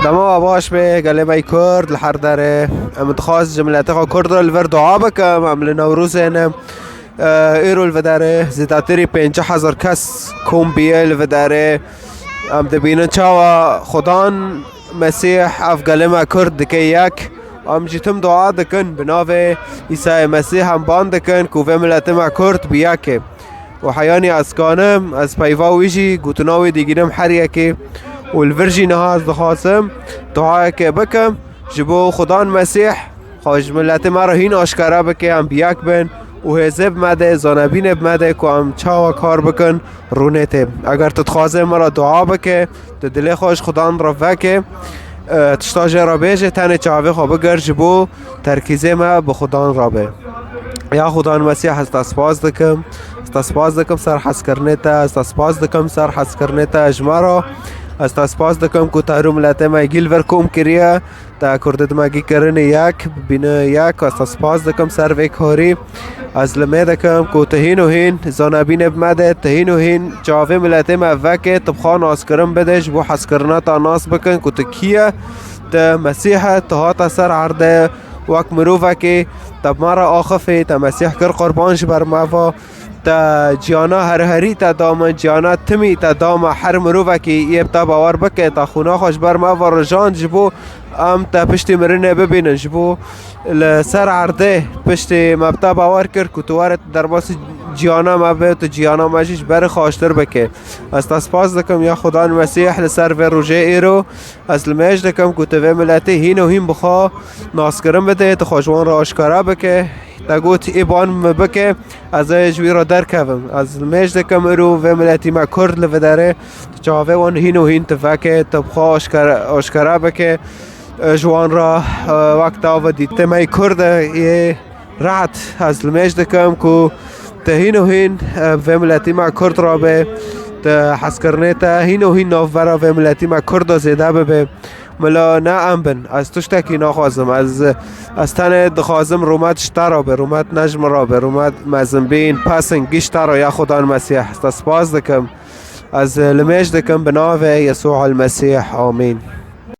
دما باش به گله کرد لحر داره متخواست جملت خو کرد رو الور دعا بکم عمل نوروز اینم ایرو الوداره زیادتری 5000 کس کم بیه الوداره ام دبینن چاوا خدان مسیح اف گله ما کرد دکه یک ام جیتم دعا دکن بناوه عیسی مسیح هم بان دکن کوه ملت ما کرد بیاکه و حیانی از کانم از پیوا ویجی گوتناوی دیگرم حریه که والفرجي نهاز دخاسم دعاء که بکم جبو خدان مسیح خوش ملت مرا هین آشکارا بکه هم بیاک بن و هزب مده زانبین بمده که هم چاوا کار بکن رونته اگر تتخوازه مرا دعا بکه دل خوش خدان را وکه تشتاجه را بیجه تن چاوه خواه بگر جبو ترکیزه ما به خدان را به یا خدان مسیح هست اسپاس دکم اسپاس دکم سر حس کرنه تا اسپاس دکم سر حس کرنه تا اجمارا اسپاس دکم که تارو ملت ما گیل ورکوم کریه تا کردت ما گی کرنه یک بینه یک اسپاس دکم سر وی کاری از لمه دکم که تهین و هین زانبین بمده تهین و هین جاوه ملت ما وکه طبخان آسکرم بدش بو حس کرنه تا ناس بکن که تکیه تا مسیح تهات سر عرده وقت مروفه که تب مرا آخفه تا مسیح کر قربانش بر موا تا جیانا هر هری تا دام جیانا تمی تا دام هر مروفه که یه تا باور بکه تا خونا خوش بر موا رجان جبو ام تا پشتی مرنه ببینن جبو لسر عرده پشتی مبتا باور کرد که توارت در باس جیانا مبه تو جیانا مجیش بر خواشتر بکه از تسپاس دکم یا خدا مسیح لسر و روژه ایرو از لمیش دکم که توی ملتی هین و هین بخوا ناس کرم بده تو خوشوان را آشکارا بکه تا گوت ایبان بکه از جوی را در کفم از لمیش دکم ایرو و ملتی ما کرد لفه داره چاوه وان هین و هین تفکه تبخوا آشکارا بکه جوان را وقت آو دیده مای کرد یه رعت از لمیش دکم که تهین و هین و ملتی ما کرد را به حس کرنه تا هین و هین ناف برا و ملتی ما کرد زیده به ملا نه امبن از توش تکی نخوازم از تن دخوازم رومت شتا را به رومت نجم را به رومت مزنبین پسن گیشتا را یا خدا المسیح سپاس دکم از لمیش دکم بناوه یسوع المسیح آمین